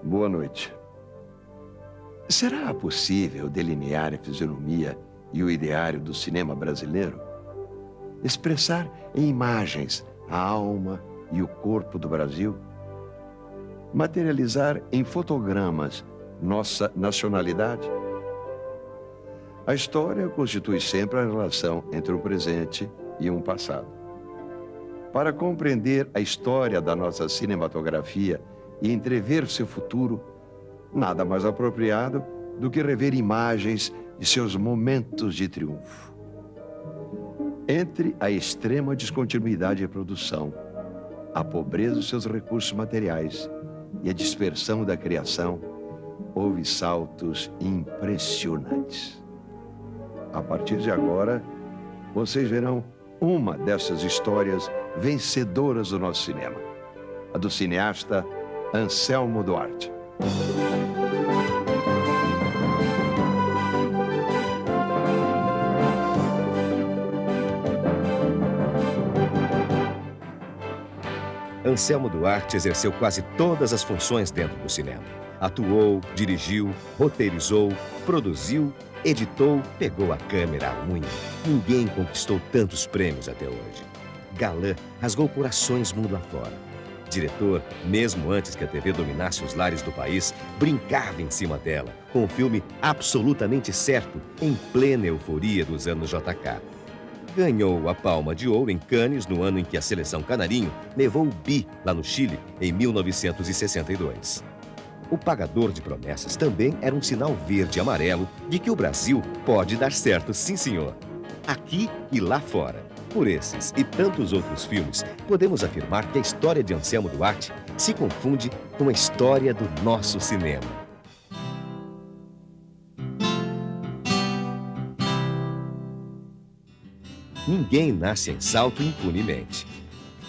Boa noite. Será possível delinear a fisionomia e o ideário do cinema brasileiro? Expressar em imagens a alma e o corpo do Brasil? Materializar em fotogramas nossa nacionalidade? A história constitui sempre a relação entre um presente e um passado. Para compreender a história da nossa cinematografia e entrever seu futuro, nada mais apropriado do que rever imagens de seus momentos de triunfo. Entre a extrema descontinuidade de produção, a pobreza dos seus recursos materiais e a dispersão da criação, houve saltos impressionantes. A partir de agora, vocês verão uma dessas histórias vencedoras do nosso cinema, a do cineasta Anselmo Duarte. Anselmo Duarte exerceu quase todas as funções dentro do cinema. Atuou, dirigiu, roteirizou, produziu, editou, pegou a câmera à unha. Ninguém conquistou tantos prêmios até hoje. Galã rasgou corações mundo afora. Diretor, mesmo antes que a TV dominasse os lares do país, brincava em cima dela, com um filme absolutamente certo, em plena euforia dos anos JK. Ganhou a Palma de Ouro em Cannes no ano em que a seleção canarinho levou o Bi lá no Chile, em 1962. O Pagador de Promessas também era um sinal verde e amarelo de que o Brasil pode dar certo, sim senhor. Aqui e lá fora. Por esses e tantos outros filmes, podemos afirmar que a história de Anselmo Duarte se confunde com a história do nosso cinema. Ninguém nasce em Salto impunemente.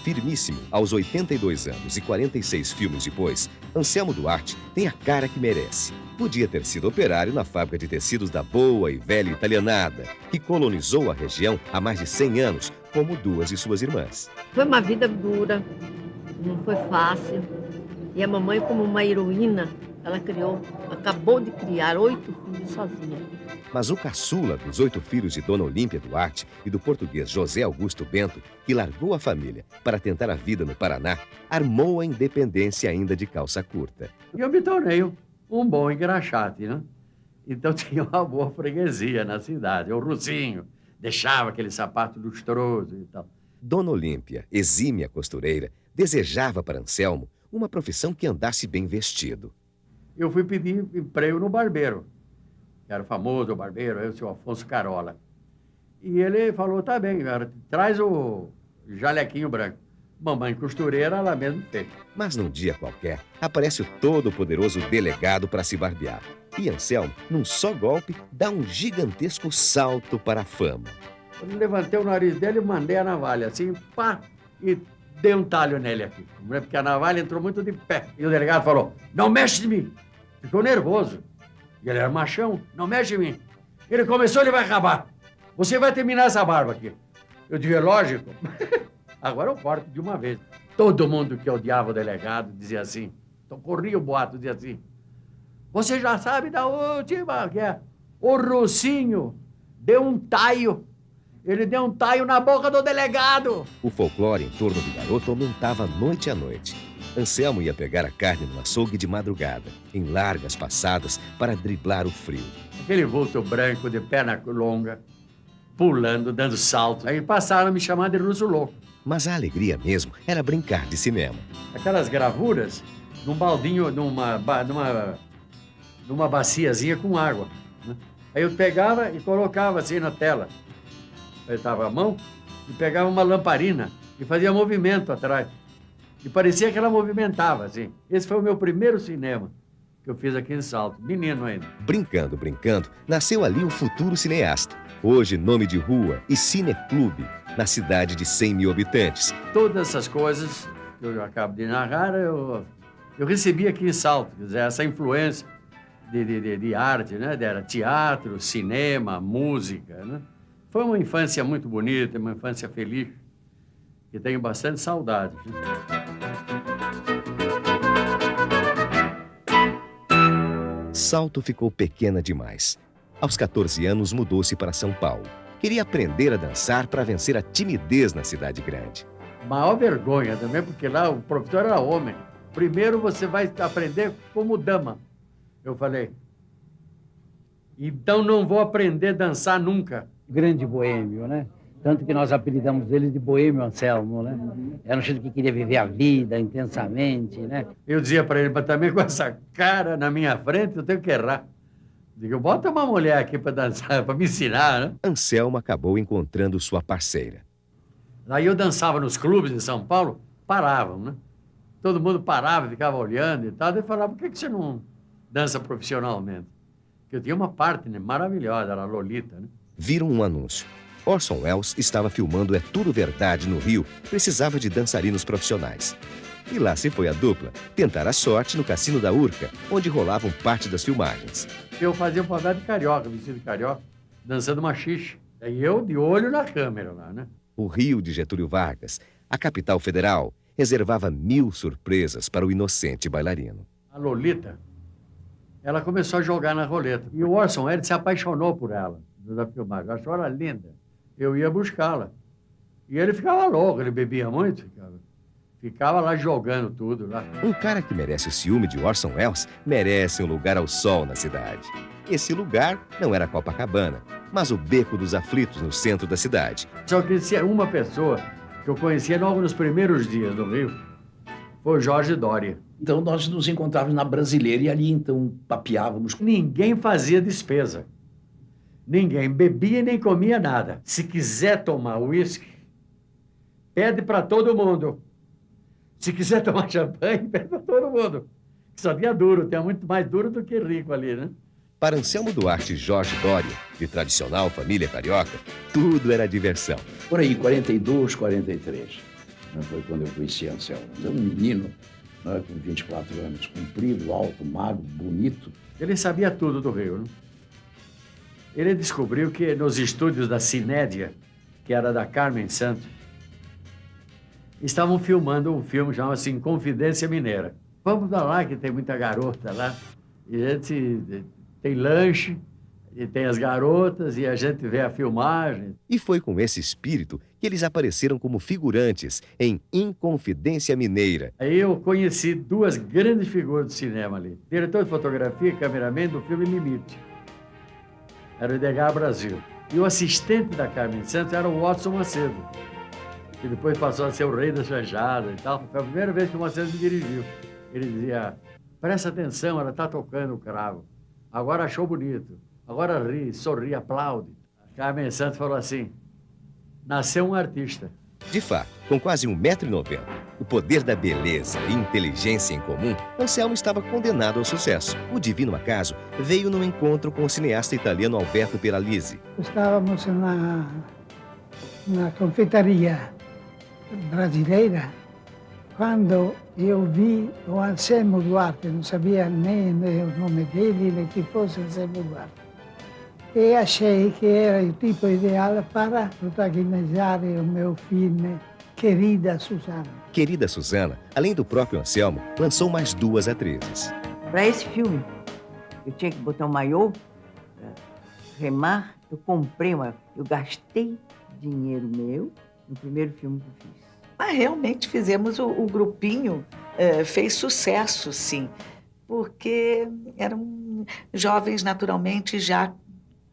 Firmíssimo, aos 82 anos e 46 filmes depois, Anselmo Duarte tem a cara que merece. Podia ter sido operário na fábrica de tecidos da boa e velha italianada, que colonizou a região há mais de 100 anos, como duas de suas irmãs. Foi uma vida dura, não foi fácil. E a mamãe, como uma heroína, ela acabou de criar 8 filhos sozinha. Mas o caçula dos 8 filhos de Dona Olímpia Duarte e do português José Augusto Bento, que largou a família para tentar a vida no Paraná, armou a independência ainda de calça curta. Eu me tornei um bom engraxate, né? Então tinha uma boa freguesia na cidade. O Rucinho deixava aquele sapato lustroso e tal. Dona Olímpia, exímia costureira, desejava para Anselmo uma profissão que andasse bem vestido. Eu fui pedir emprego no barbeiro, que era o famoso barbeiro, o seu Afonso Carola. E ele falou, tá bem, cara, traz o jalequinho branco. Mamãe costureira, ela mesmo fez. Mas num dia qualquer, aparece o todo-poderoso delegado para se barbear. E Anselmo, num só golpe, dá um gigantesco salto para a fama. Quando levantei o nariz dele, mandei a navalha assim, pá, e dei um talho nele aqui. Porque a navalha entrou muito de pé. E o delegado falou, não mexe em mim. Ficou nervoso. E ele era machão, não mexe em mim. Ele começou, ele vai acabar. Você vai terminar essa barba aqui. Eu disse, é lógico. Agora eu corto de uma vez. Todo mundo que odiava o delegado dizia assim. Então corria o boato, dizia assim. Você já sabe da última, que é o Rucinho deu um taio. Ele deu um taio na boca do delegado. O folclore em torno do garoto aumentava noite a noite. Anselmo ia pegar a carne no açougue de madrugada, em largas passadas para driblar o frio. Aquele vulto branco de perna longa, pulando, dando saltos. Aí passaram a me chamar de Russo Louco. Mas a alegria mesmo era brincar de cinema. Aquelas gravuras num baldinho, numa baciazinha com água, né? Aí eu pegava e colocava assim na tela. Apertava a mão e pegava uma lamparina e fazia movimento atrás. E parecia que ela movimentava, assim. Esse foi o meu primeiro cinema que eu fiz aqui em Salto, menino ainda. Brincando, brincando, nasceu ali o futuro cineasta. Hoje nome de rua e cineclube, na cidade de 100 mil habitantes. Todas essas coisas que eu acabo de narrar, eu recebi aqui em Salto. Quer dizer, essa influência de arte, né? Era teatro, cinema, música, né? Foi uma infância muito bonita, uma infância feliz, que tenho bastante saudade. Salto ficou pequena demais. Aos 14 anos, mudou-se para São Paulo. Queria aprender a dançar para vencer a timidez na cidade grande. Maior vergonha também, porque lá o professor era homem. Primeiro você vai aprender como dama. Eu falei, então não vou aprender a dançar nunca. Grande boêmio, né? Tanto que nós apelidamos ele de Boêmio Anselmo, né? Era um jeito que queria viver a vida intensamente, né? Eu dizia para ele, mas também com essa cara na minha frente, eu tenho que errar. Digo, bota uma mulher aqui para dançar, para me ensinar, né? Anselmo acabou encontrando sua parceira. Aí eu dançava nos clubes em São Paulo, paravam, né? Todo mundo parava, ficava olhando e tal. Eu falava, por que você não dança profissionalmente? Porque eu tinha uma partner maravilhosa, era a Lolita, né? Viram um anúncio. Orson Welles estava filmando É Tudo Verdade no Rio, precisava de dançarinos profissionais. E lá se foi a dupla, tentar a sorte no Cassino da Urca, onde rolavam parte das filmagens. Eu fazia o papel de carioca, vestido de carioca, dançando machixe. E eu de olho na câmera lá, né? O Rio de Getúlio Vargas, a capital federal, reservava 1000 surpresas para o inocente bailarino. A Lolita, ela começou a jogar na roleta. E o Orson Welles se apaixonou por ela, da filmagem. Achou ela linda. Eu ia buscá-la. E ele ficava louco, ele bebia muito, ficava lá jogando tudo lá. Um cara que merece o ciúme de Orson Welles merece um lugar ao sol na cidade. Esse lugar não era Copacabana, mas o Beco dos Aflitos, no centro da cidade. Só que se uma pessoa que eu conhecia logo nos primeiros dias do Rio foi o Jorge Doria. Então nós nos encontrávamos na Brasileira e ali então papeávamos. Ninguém fazia despesa. Ninguém bebia nem comia nada. Se quiser tomar uísque, pede para todo mundo. Se quiser tomar champanhe, pede para todo mundo. Só tinha duro, tinha muito mais duro do que rico ali, né? Para Anselmo Duarte e Jorge Doria, de tradicional família carioca, tudo era diversão. Por aí, 42, 43. Foi quando eu conheci Anselmo. Um menino, né, com 24 anos, comprido, alto, magro, bonito. Ele sabia tudo do Rio, né? Ele descobriu que nos estúdios da Cinédia, que era da Carmen Santos, estavam filmando um filme chamado assim, Confidência Mineira. Vamos lá, que tem muita garota lá. E a gente tem lanche, e tem as garotas, e a gente vê a filmagem. E foi com esse espírito que eles apareceram como figurantes em Inconfidência Mineira. Aí eu conheci duas grandes figuras do cinema ali. Diretor de fotografia e cameraman do filme Limite. Era o Edgar Brasil. E o assistente da Carmen Santos era o Watson Macedo, que depois passou a ser o rei da chanchada e tal. Foi a primeira vez que o Macedo me dirigiu. Ele dizia, presta atenção, ela está tocando o cravo. Agora achou bonito. Agora ri, sorri, aplaude. A Carmen Santos falou assim, nasceu um artista. De fato, com quase 1,90 m, o poder da beleza e inteligência em comum, Anselmo estava condenado ao sucesso. O divino acaso veio num encontro com o cineasta italiano Alberto Peralisi. Estávamos na confeitaria brasileira quando eu vi o Anselmo Duarte, não sabia nem o nome dele, nem que fosse Anselmo Duarte. E achei que era o tipo ideal para protagonizar o meu filme Querida Susana. Querida Susana, além do próprio Anselmo, lançou mais 2 atrizes. Para esse filme, eu tinha que botar um maiô, remar, eu gastei dinheiro meu no primeiro filme que eu fiz. Mas realmente fizemos o grupinho, fez sucesso, sim, porque eram jovens naturalmente já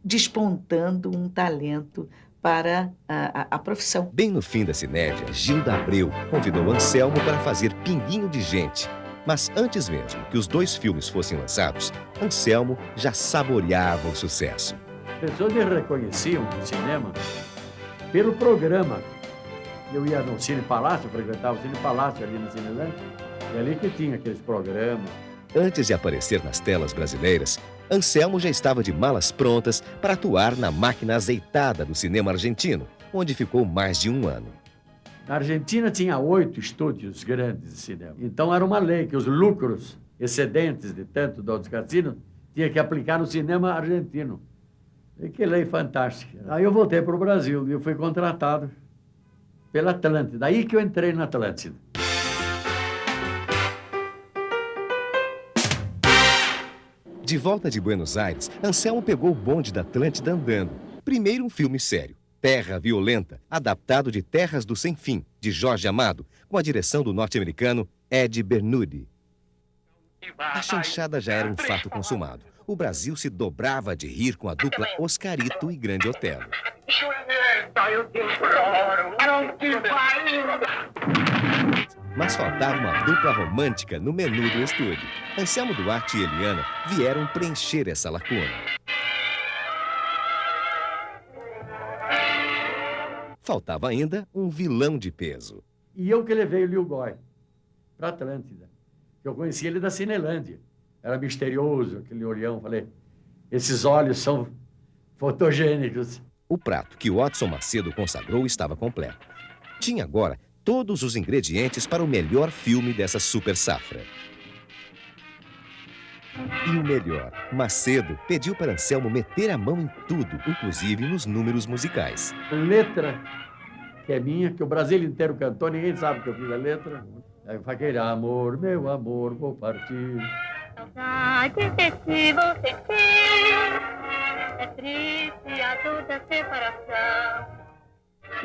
despontando um talento para a profissão. Bem no fim da Cinédia, Gilda Abreu convidou Anselmo para fazer Pinguinho de Gente. Mas antes mesmo que os 2 filmes fossem lançados, Anselmo já saboreava o sucesso. As pessoas me reconheciam no cinema pelo programa. Eu ia no Cine Palácio, eu frequentava o Cine Palácio ali no Cinelândia, e ali que tinha aqueles programas. Antes de aparecer nas telas brasileiras, Anselmo já estava de malas prontas para atuar na máquina azeitada do cinema argentino, onde ficou mais de 1 ano. Na Argentina tinha 8 estúdios grandes de cinema. Então era uma lei que os lucros excedentes de tanto dos cassinos tinha que aplicar no cinema argentino. E que lei fantástica. Aí eu voltei para o Brasil e eu fui contratado pela Atlântida. Aí que eu entrei na Atlântida. De volta de Buenos Aires, Anselmo pegou o bonde da Atlântida andando. Primeiro um filme sério, Terra Violenta, adaptado de Terras do Sem Fim, de Jorge Amado, com a direção do norte-americano Ed Bernudi. A chanchada já era um fato consumado. O Brasil se dobrava de rir com a dupla Oscarito e Grande Otelo. Julieta, eu te imploro, não te vai. Mas faltava uma dupla romântica no menu do estúdio. Anselmo Duarte e Eliana vieram preencher essa lacuna. Faltava ainda um vilão de peso. E eu que levei o Lil Goy para Atlântida. Eu conheci ele da Cinelândia. Era misterioso, aquele olhão. Falei, esses olhos são fotogênicos. O prato que Watson Macedo consagrou estava completo. Tinha agora todos os ingredientes para o melhor filme dessa super safra. E o melhor, Macedo pediu para Anselmo meter a mão em tudo, inclusive nos números musicais. Letra, que é minha, que o Brasil inteiro cantou, ninguém sabe que eu fiz a letra. Aí eu falei, amor, meu amor, vou partir. Saudade desse você tem, é triste a toda separação.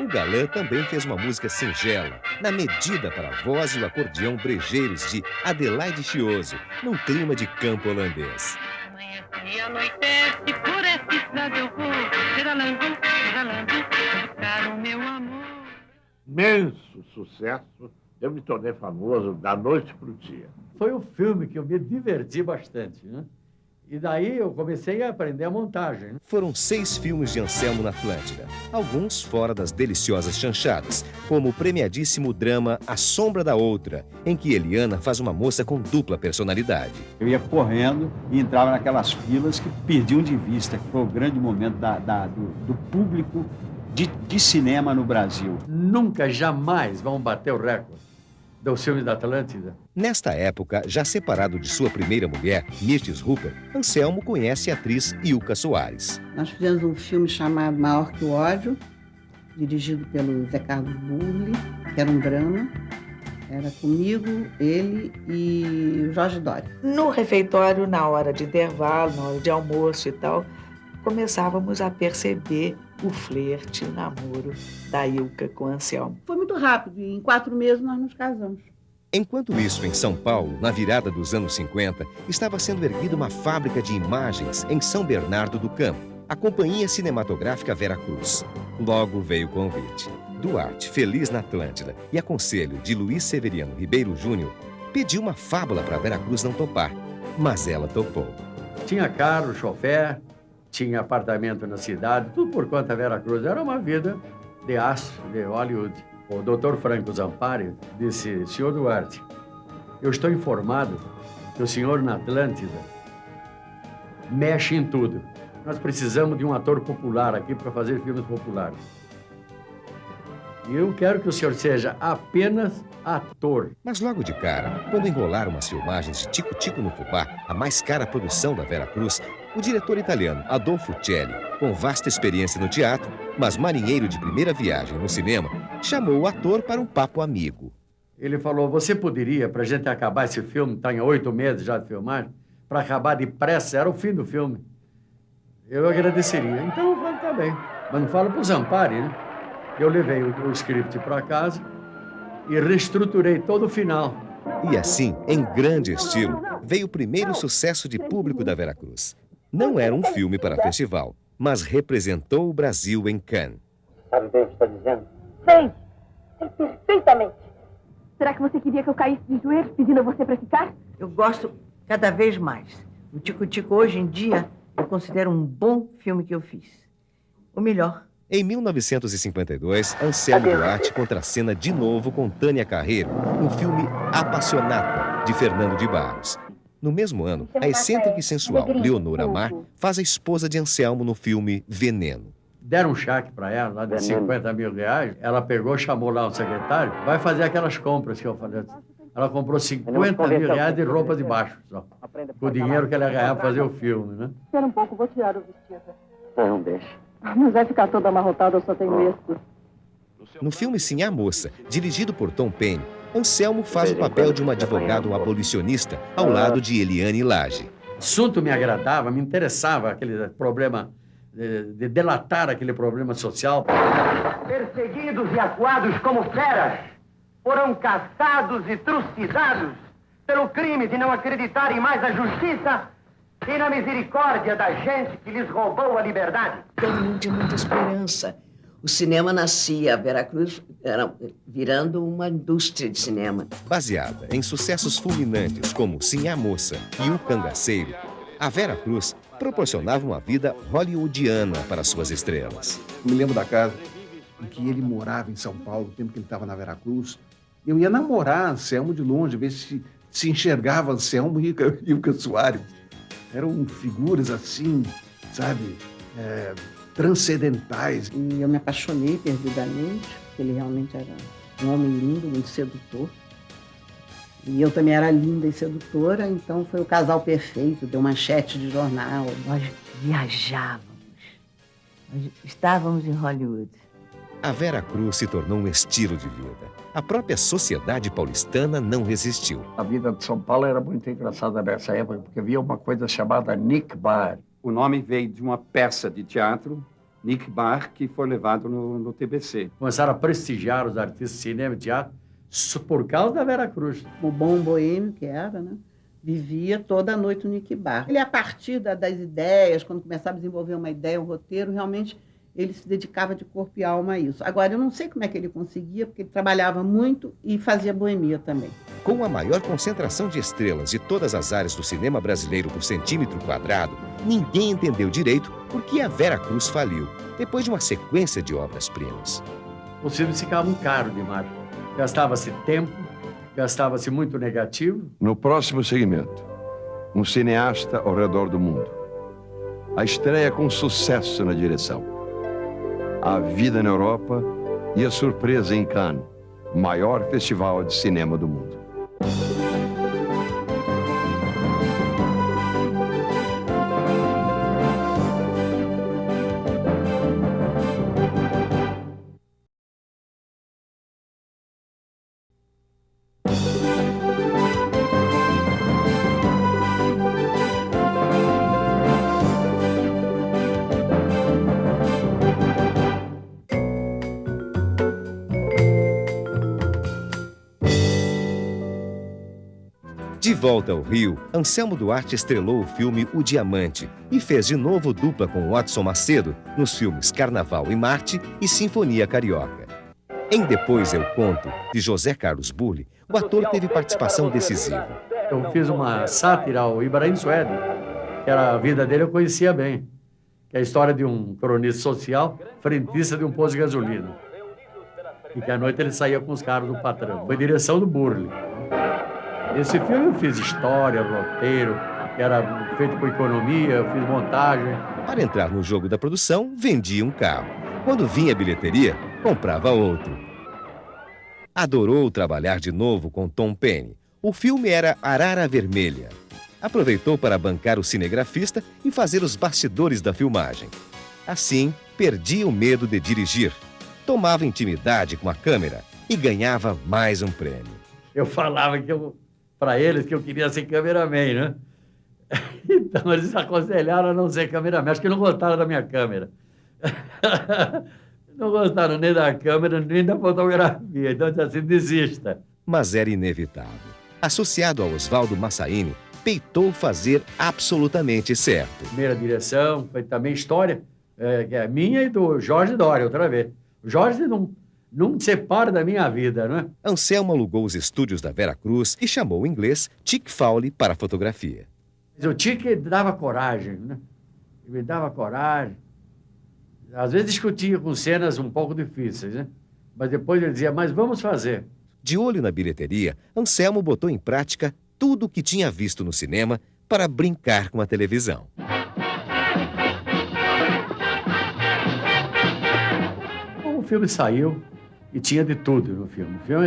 O galã também fez uma música singela, na medida para a voz e o acordeão brejeiros de Adelaide Chioso, num clima de campo holandês. Amanhece e anoitece, por essa estrada eu vou, pedalando, buscar o meu amor. Imenso sucesso, eu me tornei famoso da noite para o dia. Foi um filme que eu me diverti bastante, né? E daí eu comecei a aprender a montagem. Foram 6 filmes de Anselmo na Atlântida, alguns fora das deliciosas chanchadas, como o premiadíssimo drama A Sombra da Outra, em que Eliana faz uma moça com dupla personalidade. Eu ia correndo e entrava naquelas filas que perdiam de vista, que foi o grande momento do público de cinema no Brasil. Nunca, jamais vão bater o recorde dos filmes da Atlântida. Nesta época, já separado de sua primeira mulher, Mirtes Rupert, Anselmo conhece a atriz Ilka Soares. Nós fizemos um filme chamado Maior que o Ódio, dirigido pelo Zé Carlos Burle, que era um drama. Era comigo, ele e o Jorge Doria. No refeitório, na hora de intervalo, na hora de almoço e tal, começávamos a perceber o flerte, o namoro da Ilka com Anselmo. Foi muito rápido e em 4 meses nós nos casamos. Enquanto isso, em São Paulo, na virada dos anos 50, estava sendo erguida uma fábrica de imagens em São Bernardo do Campo, a Companhia Cinematográfica Vera Cruz. Logo veio o convite. Duarte, feliz na Atlântida, e a conselho de Luiz Severiano Ribeiro Júnior, pediu uma fábula para Vera Cruz não topar, mas ela topou. Tinha carro, chofer, tinha apartamento na cidade, tudo por conta da Vera Cruz. Era uma vida de astro, de Hollywood. O Dr. Franco Zampari disse, senhor Duarte, eu estou informado que o senhor na Atlântida mexe em tudo. Nós precisamos de um ator popular aqui para fazer filmes populares. E eu quero que o senhor seja apenas ator. Mas logo de cara, quando enrolaram umas filmagens de Tico Tico no Fubá, a mais cara produção da Vera Cruz, o diretor italiano Adolfo Celli, com vasta experiência no teatro, mas marinheiro de primeira viagem no cinema, chamou o ator para um papo amigo. Ele falou, você poderia, para a gente acabar esse filme, está em 8 meses já de filmagem, para acabar depressa, era o fim do filme. Eu agradeceria. Então eu falei, tá bem. Mas não fala para o Zampari, né? Eu levei o script para casa e reestruturei todo o final. E assim, em grande estilo, veio o primeiro sucesso de público da Vera Cruz. Não era um filme para festival, mas representou o Brasil em Cannes. Sabe bem o que está dizendo? Sei perfeitamente. Será que você queria que eu caísse de joelhos pedindo a você para ficar? Eu gosto cada vez mais. O Tico Tico, hoje em dia, eu considero um bom filme que eu fiz. O melhor. Em 1952, Anselmo Duarte contracena de novo com Tânia Carreiro, no filme Apassionata, de Fernando de Barros. No mesmo ano, a excêntrica e sensual Leonor Amar faz a esposa de Anselmo no filme Veneno. Deram um cheque para ela, lá de 50 mil reais. Ela pegou, chamou lá o secretário, vai fazer aquelas compras que eu falei. Ela comprou 50 mil reais de roupa de baixo, só. Com o dinheiro que ela ganhava para fazer o filme, né? Espera um pouco, vou tirar o vestido. Não deixa. Mas vai ficar toda amarrotada, eu só tenho esse. No filme Sim a Moça, dirigido por Tom Penny, Anselmo faz o papel de um advogado abolicionista ao lado de Eliane Lage. assunto me agradava, me interessava, aquele problema, de delatar aquele problema social. Perseguidos e acuados como feras, foram caçados e trucidados pelo crime de não acreditarem mais na justiça e na misericórdia da gente que lhes roubou a liberdade. Todo mundo tinha muita esperança. O cinema nascia, a Veracruz era virando uma indústria de cinema. Baseada em sucessos fulminantes como Sim a Moça e O Cangaceiro, a Veracruz proporcionava uma vida hollywoodiana para suas estrelas. Me lembro da casa em que ele morava em São Paulo, o tempo que ele estava na Veracruz. Eu ia namorar Anselmo de longe, ver se enxergava Anselmo e Ilka Soares. Eram figuras assim, sabe, transcendentais. E eu me apaixonei perdidamente, porque ele realmente era um homem lindo, muito sedutor. E eu também era linda e sedutora, então foi o casal perfeito, deu manchete de jornal. Nós viajávamos, nós estávamos em Hollywood. A Veracruz se tornou um estilo de vida. A própria sociedade paulistana não resistiu. A vida de São Paulo era muito engraçada nessa época, porque havia uma coisa chamada Nick Bar. O nome veio de uma peça de teatro, Nick Bar, que foi levado no TBC. Começaram a prestigiar os artistas de cinema e teatro por causa da Veracruz. O bom boêmio que era, né? Vivia toda a noite no Nick Bar. Ele, a partir das ideias, quando começava a desenvolver uma ideia, um roteiro, realmente ele se dedicava de corpo e alma a isso. Agora, eu não sei como é que ele conseguia, porque ele trabalhava muito e fazia boemia também. Com a maior concentração de estrelas de todas as áreas do cinema brasileiro por centímetro quadrado, ninguém entendeu direito por que a Veracruz faliu, depois de uma sequência de obras-primas. Os filmes ficavam caros demais. Gastava-se tempo, gastava-se muito negativo. No próximo segmento, um cineasta ao redor do mundo. A estreia com sucesso na direção. A vida na Europa e a surpresa em Cannes, maior festival de cinema do mundo. De volta ao Rio, Anselmo Duarte estrelou o filme O Diamante e fez de novo dupla com Watson Macedo nos filmes Carnaval e Marte e Sinfonia Carioca. Em Depois Eu Conto, de José Carlos Burle, o ator teve participação decisiva. Eu fiz uma sátira ao Ibrahim Suede, que era a vida dele eu conhecia bem, que é a história de um cronista social, frentista de um posto de gasolina. E que à noite ele saía com os caras do patrão. Foi direção do Burle. Esse filme eu fiz história, roteiro, que era feito com economia, eu fiz montagem. Para entrar no jogo da produção, vendia um carro. Quando vinha a bilheteria, comprava outro. Adorou trabalhar de novo com Tom Penny. O filme era Arara Vermelha. Aproveitou para bancar o cinegrafista e fazer os bastidores da filmagem. Assim, perdia o medo de dirigir. Tomava intimidade com a câmera e ganhava mais um prêmio. Eu falava para eles que eu queria ser cameraman, né? Então eles aconselharam a não ser cameraman. Acho que não gostaram da minha câmera. Não gostaram nem da câmera, nem da fotografia. Então, assim, desista. Mas era inevitável. Associado a Oswaldo Massaini, peitou fazer absolutamente certo. Primeira direção, foi também história, que é minha e do Jorge Doria, outra vez. O Jorge não separa da minha vida, né? Anselmo alugou os estúdios da Veracruz e chamou o inglês Chick Fowley para a fotografia. O Chick dava coragem, né? Ele me dava coragem. Às vezes discutia com cenas um pouco difíceis, né? Mas depois ele dizia, mas vamos fazer. De olho na bilheteria, Anselmo botou em prática tudo o que tinha visto no cinema para brincar com a televisão. O filme saiu e tinha de tudo no filme. O filme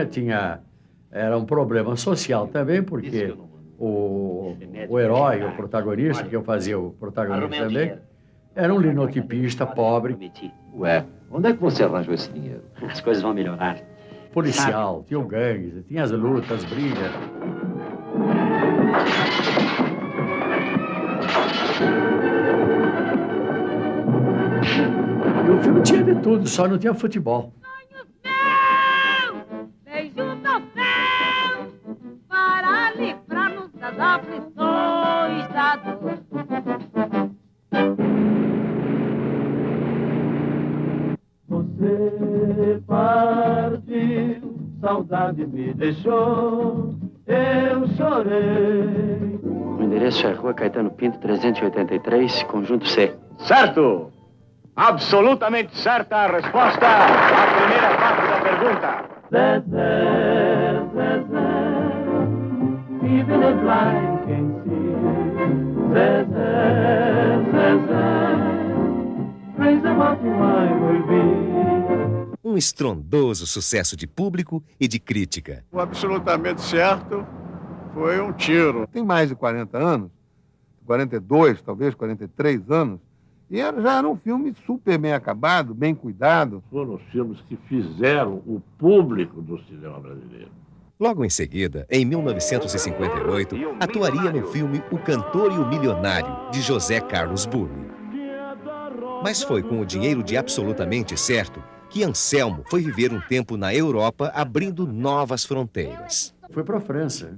era um problema social também, porque o herói, o protagonista, que eu fazia o protagonista também, era um linotipista pobre. Ué, onde é que você arranjou esse dinheiro? As coisas vão melhorar. Policial, tinha o gangue, tinha as lutas, as brigas. filme tinha de tudo, só não tinha futebol. Beijo do céu para livrar-nos das aflições da dor. Você partiu, saudade me deixou, eu chorei. O endereço é Rua Caetano Pinto, 383, Conjunto C. Certo! Absolutamente certa a resposta à primeira parte da pergunta. Zezé, Zezé, even a blind can see. Zezé, Zezé, crazy about you I will be. Um estrondoso sucesso de público e de crítica. O absolutamente certo foi um tiro. Tem mais de 40 anos, 42, talvez 43 anos, e já era um filme super bem acabado, bem cuidado. Foram os filmes que fizeram o público do cinema brasileiro. Logo em seguida, em 1958, atuaria no filme O Cantor e o Milionário, de José Carlos Burle. Mas foi com o dinheiro de Absolutamente Certo que Anselmo foi viver um tempo na Europa, abrindo novas fronteiras. Fui para a França.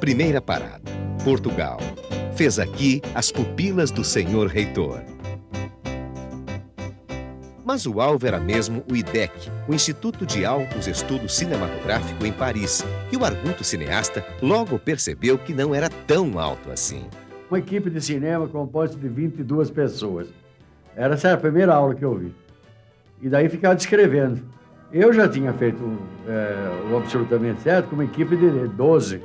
Primeira parada, Portugal. Fez aqui As Pupilas do Senhor Reitor. Mas o alvo era mesmo o IDEC, o Instituto de Altos Estudos Cinematográficos em Paris, e o arguto cineasta logo percebeu que não era tão alto assim. Uma equipe de cinema composta de 22 pessoas. Essa era a primeira aula que eu vi. E daí ficava descrevendo. Eu já tinha feito o Absolutamente Certo com uma equipe de 12,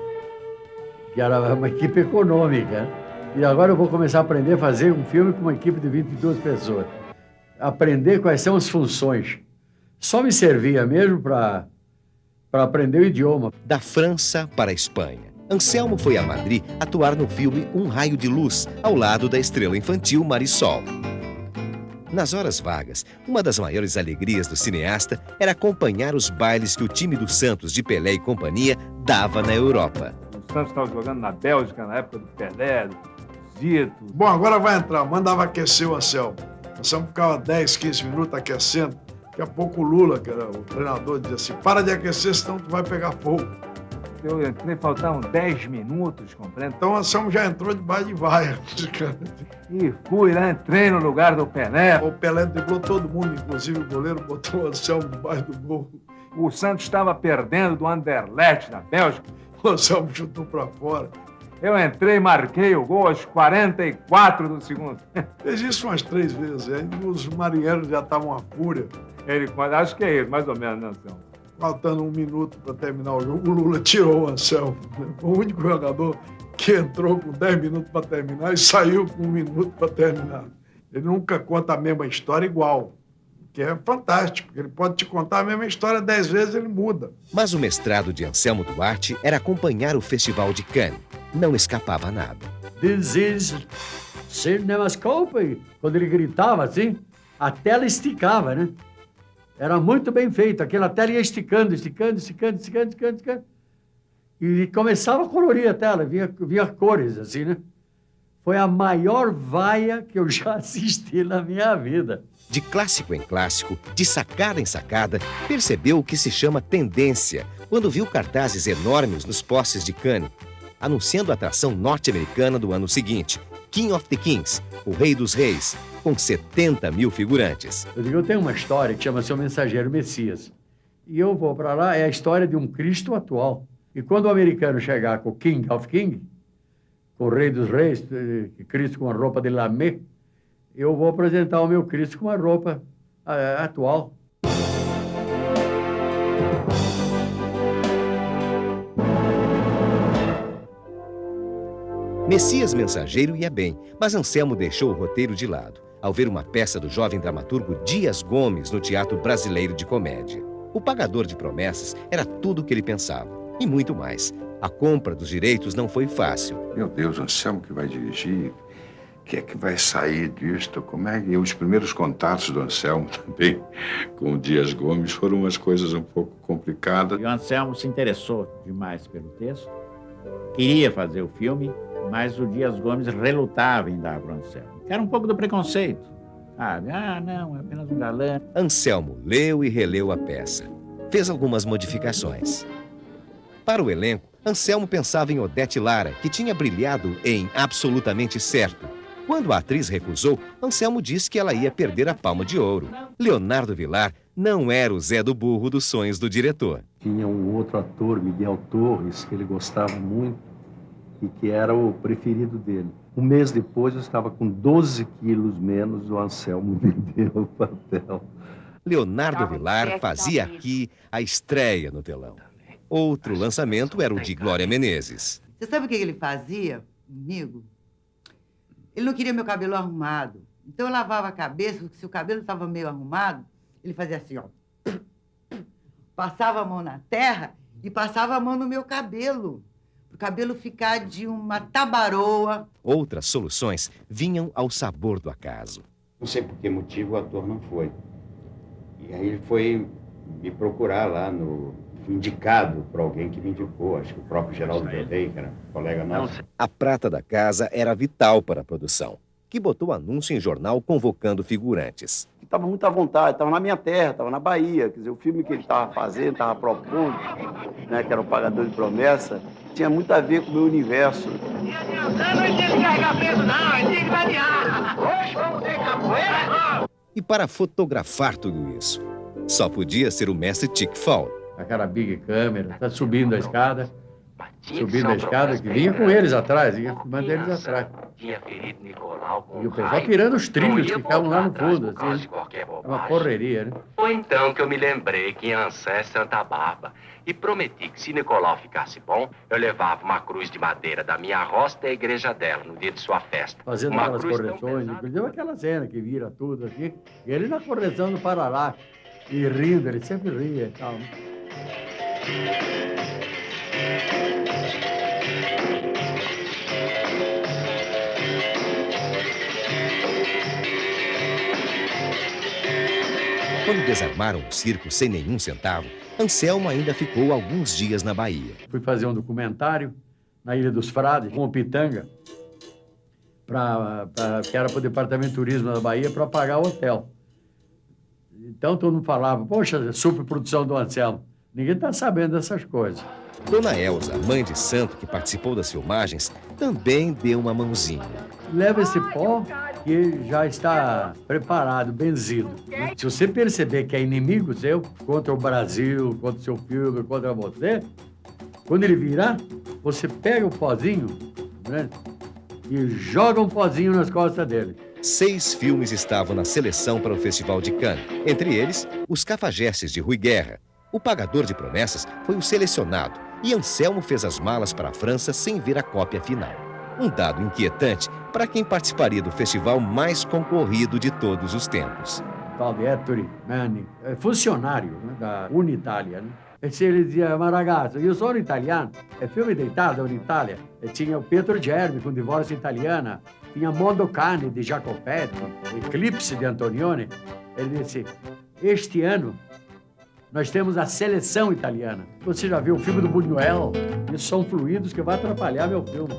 que era uma equipe econômica. E agora eu vou começar a aprender a fazer um filme com uma equipe de 22 pessoas. Aprender quais são as funções. Só me servia mesmo para aprender o idioma. Da França para a Espanha, Anselmo foi a Madrid atuar no filme Um Raio de Luz, ao lado da estrela infantil Marisol. Nas horas vagas, uma das maiores alegrias do cineasta era acompanhar os bailes que o time do Santos de Pelé e companhia dava na Europa. O Santos estava jogando na Bélgica na época do Pelé, do Zito. Bom, agora vai entrar. Mandava aquecer o Anselmo. O Anselmo ficava 10, 15 minutos aquecendo. Daqui a pouco o Lula, que era o treinador, dizia assim, para de aquecer, senão tu vai pegar fogo. Eu entrei, faltavam 10 minutos, compreende? Então o Anselmo já entrou debaixo de vaia. E fui lá, entrei no lugar do Pelé. O Pelé driblou todo mundo, inclusive o goleiro botou o Anselmo debaixo do gol. O Santos estava perdendo do Anderlecht, da Bélgica. O Anselmo chutou para fora. Eu entrei e marquei o gol aos 44 do segundo. Fez isso umas 3 vezes, aí os marinheiros já estavam à fúria. Acho que é isso, mais ou menos, né, Anselmo? Faltando 1 minuto para terminar o jogo, o Lula tirou o Anselmo. Foi o único jogador que entrou com 10 minutos para terminar e saiu com 1 minuto para terminar. Ele nunca conta a mesma história igual, que é fantástico. Ele pode te contar a mesma história 10 vezes, ele muda. Mas o mestrado de Anselmo Duarte era acompanhar o Festival de Cannes. Não escapava nada. This is CinemaScope. Quando ele gritava assim, a tela esticava, né? Era muito bem feito. Aquela tela ia esticando. E começava a colorir a tela, via cores, assim, né? Foi a maior vaia que eu já assisti na minha vida. De clássico em clássico, de sacada em sacada, percebeu o que se chama tendência quando viu cartazes enormes nos postes de Cannes, anunciando a atração norte-americana do ano seguinte, King of the Kings, o Rei dos Reis, com 70 mil figurantes. Eu tenho uma história que chama-se O Mensageiro Messias. E eu vou para lá, é a história de um Cristo atual. E quando o americano chegar com o King of Kings, com o Rei dos Reis, Cristo com a roupa de lamé, eu vou apresentar o meu Cristo com a roupa atual. Messias Mensageiro ia bem, mas Anselmo deixou o roteiro de lado, ao ver uma peça do jovem dramaturgo Dias Gomes no Teatro Brasileiro de Comédia. O pagador de promessas era tudo o que ele pensava, e muito mais. A compra dos direitos não foi fácil. Meu Deus, Anselmo que vai dirigir, o que é que vai sair disto? Como é que... Os primeiros contatos do Anselmo também com o Dias Gomes foram umas coisas um pouco complicadas. E o Anselmo se interessou demais pelo texto queria fazer o filme, mas o Dias Gomes relutava em dar para o Anselmo. Era um pouco do preconceito, sabe? Ah, não, é apenas um galã. Anselmo leu e releu a peça. Fez algumas modificações. Para o elenco, Anselmo pensava em Odete Lara, que tinha brilhado em Absolutamente Certo. Quando a atriz recusou, Anselmo disse que ela ia perder a Palma de Ouro. Leonardo Vilar não era o Zé do Burro dos sonhos do diretor. Tinha um outro ator, Miguel Torres, que ele gostava muito e que era o preferido dele. Um mês depois, eu estava com 12 quilos menos, o Anselmo me deu o papel. Leonardo Vilar fazia aqui a estreia no telão. Outro lançamento era o de Glória Menezes. Você sabe o que ele fazia comigo? Ele não queria meu cabelo arrumado. Então eu lavava a cabeça, se o cabelo estava meio arrumado, ele fazia assim, ó. Passava a mão na terra e passava a mão no meu cabelo. Para o cabelo ficar de uma tabaroa. Outras soluções vinham ao sabor do acaso. Não sei por que motivo o ator não foi. E aí ele foi me procurar lá no... indicado por alguém que me indicou, acho que o próprio Geraldo Godoy, que era colega nosso. A prata da casa era vital para a produção, que botou anúncio em jornal convocando figurantes. Estava muito à vontade, estava na minha terra, estava na Bahia, quer dizer, o filme que ele estava fazendo, estava propondo, né, que era o Pagador de Promessa, tinha muito a ver com o meu universo. E para fotografar tudo isso, só podia ser o mestre Chick Fall. Aquela big câmera, tá subindo a escada, que vinha com eles atrás, ia filmando eles atrás. E o pessoal tirando os trilhos que ficavam lá no fundo, assim, uma correria, né? Foi então que eu me lembrei que em Ansé, Santa Bárbara, e prometi que se Nicolau ficasse bom, eu levava uma cruz de madeira da minha roça até a igreja dela, no dia de sua festa. Fazendo uma aquelas correções, inclusive aquela cena que vira tudo aqui, e ele na correção do Paralá, e rindo, ele sempre ria e tal, né? Quando desarmaram o circo sem nenhum centavo, Anselmo ainda ficou alguns dias na Bahia. Fui fazer um documentário na Ilha dos Frades, com o Pitanga, que era para o Departamento de Turismo da Bahia, para pagar o hotel. Então todo mundo falava, poxa, superprodução do Anselmo. Ninguém está sabendo dessas coisas. Dona Elza, mãe de santo que participou das filmagens, também deu uma mãozinha. Leva esse pó que já está preparado, benzido. Se você perceber que é inimigo seu, contra o Brasil, contra o seu filme, contra você, quando ele virar, você pega o pozinho, né, e joga um pozinho nas costas dele. 6 filmes estavam na seleção para o Festival de Cannes. Entre eles, Os Cafajestes, de Rui Guerra. O Pagador de Promessas foi o selecionado e Anselmo fez as malas para a França sem ver a cópia final. Um dado inquietante para quem participaria do festival mais concorrido de todos os tempos. O tal de Ettore Manni, funcionário, né, da Unitalia, né? Ele dizia, ma ragazzo, io sono italiano, é filme deitado in Itália. E tinha o Pietro Germi com Divórcio Italiana, tinha Mondo Cane de Jacopetti, Eclipse de Antonioni. Ele disse, este ano nós temos a seleção italiana. Você já viu o filme do Buñuel? Isso são fluidos que vai atrapalhar meu filme.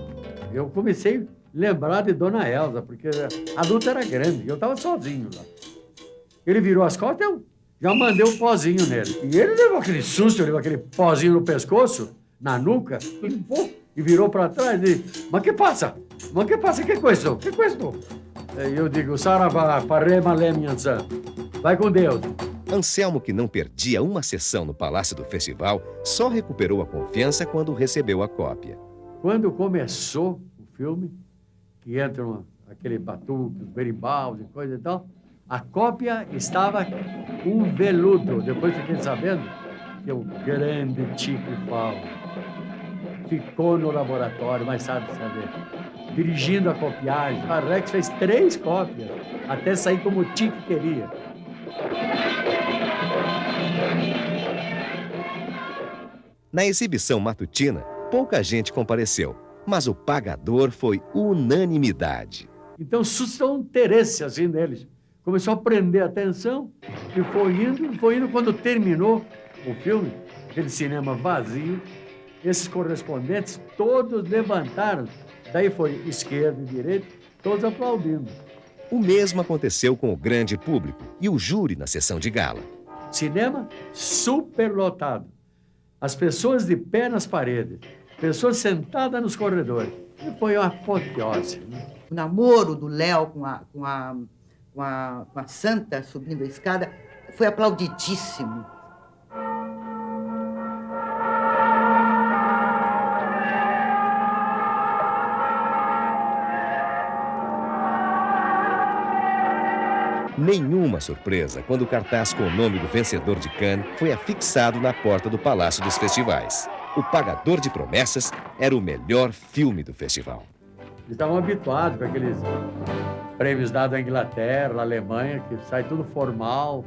Eu comecei a lembrar de Dona Elza, porque a luta era grande, eu estava sozinho lá. Ele virou as costas, eu já mandei um pozinho nele. E ele levou aquele susto, levou aquele pozinho no pescoço, na nuca, e virou para trás e disse, mas que passa? Mas que passa? Que questo? Que questo? E eu digo, Saravá, parema lemiançã. Vai com Deus. Anselmo, que não perdia uma sessão no Palácio do Festival, só recuperou a confiança quando recebeu a cópia. Quando começou o filme, que entram aquele batuque, os berimbau e coisa e tal, a cópia estava um veludo. Depois fiquei sabendo que o grande Chico Paulo ficou no laboratório, mas sabe saber, dirigindo a copiagem. A Rex fez 3 cópias, até sair como o Chico queria. Na exibição matutina, pouca gente compareceu, mas o Pagador foi unanimidade. Então suscitou um interesse assim neles. Começou a prender a atenção e foi indo. Quando terminou o filme, aquele cinema vazio, Esses correspondentes todos levantaram. Daí foi esquerda e direita, todos aplaudindo. O mesmo aconteceu com o grande público e o júri na sessão de gala. Cinema superlotado. As pessoas de pé nas paredes, pessoas sentadas nos corredores. E foi uma apoteose. O namoro do Léo com a Santa subindo a escada foi aplaudidíssimo. Nenhuma surpresa quando o cartaz com o nome do vencedor de Cannes foi afixado na porta do Palácio dos Festivais. O Pagador de Promessas era o melhor filme do festival. Eles estavam habituados com aqueles prêmios dados à Inglaterra, à Alemanha, que sai tudo formal,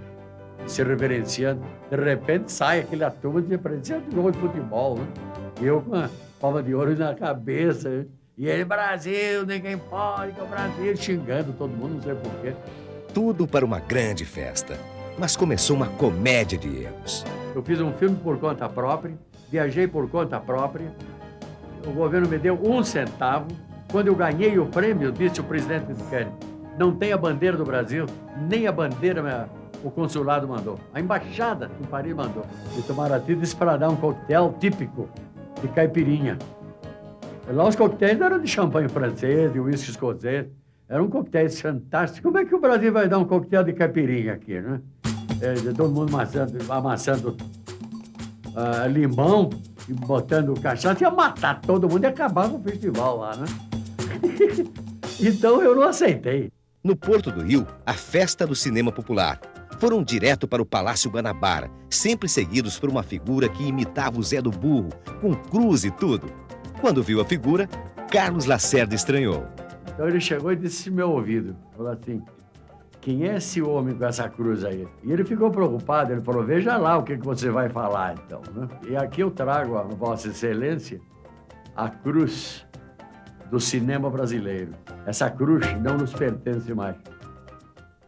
se reverenciando. De repente sai aquela turma de parecia de jogo de futebol, né? E eu com a palma de ouro na cabeça. Né? E ele, Brasil, ninguém pode, que é o Brasil, xingando todo mundo, não sei porquê. Tudo para uma grande festa. Mas começou uma comédia de erros. Eu fiz um filme por conta própria, viajei por conta própria. O governo me deu 1 centavo. Quando eu ganhei o prêmio, disse o presidente do Cannes, não tem a bandeira do Brasil, nem a bandeira o consulado mandou. A embaixada em Paris mandou. E Itamaraty disse para dar um coquetel típico de caipirinha. Lá os coquetéis não eram de champanhe francês, de uísque escocês. Eram coquetéis fantásticos. Como é que o Brasil vai dar um coquetel de caipirinha aqui, né? Todo mundo amassando limão e botando cachaça. Ia matar todo mundo e acabar com o festival lá, né? Então eu não aceitei. No Porto do Rio, a festa do cinema popular. Foram direto para o Palácio Guanabara, sempre seguidos por uma figura que imitava o Zé do Burro, com cruz e tudo. Quando viu a figura, Carlos Lacerda estranhou. Então ele chegou e disse no meu ouvido, falou assim, quem é esse homem com essa cruz aí? E ele ficou preocupado, ele falou, veja lá o que você vai falar então. Né? E aqui eu trago a Vossa Excelência a cruz do cinema brasileiro. Essa cruz não nos pertence mais.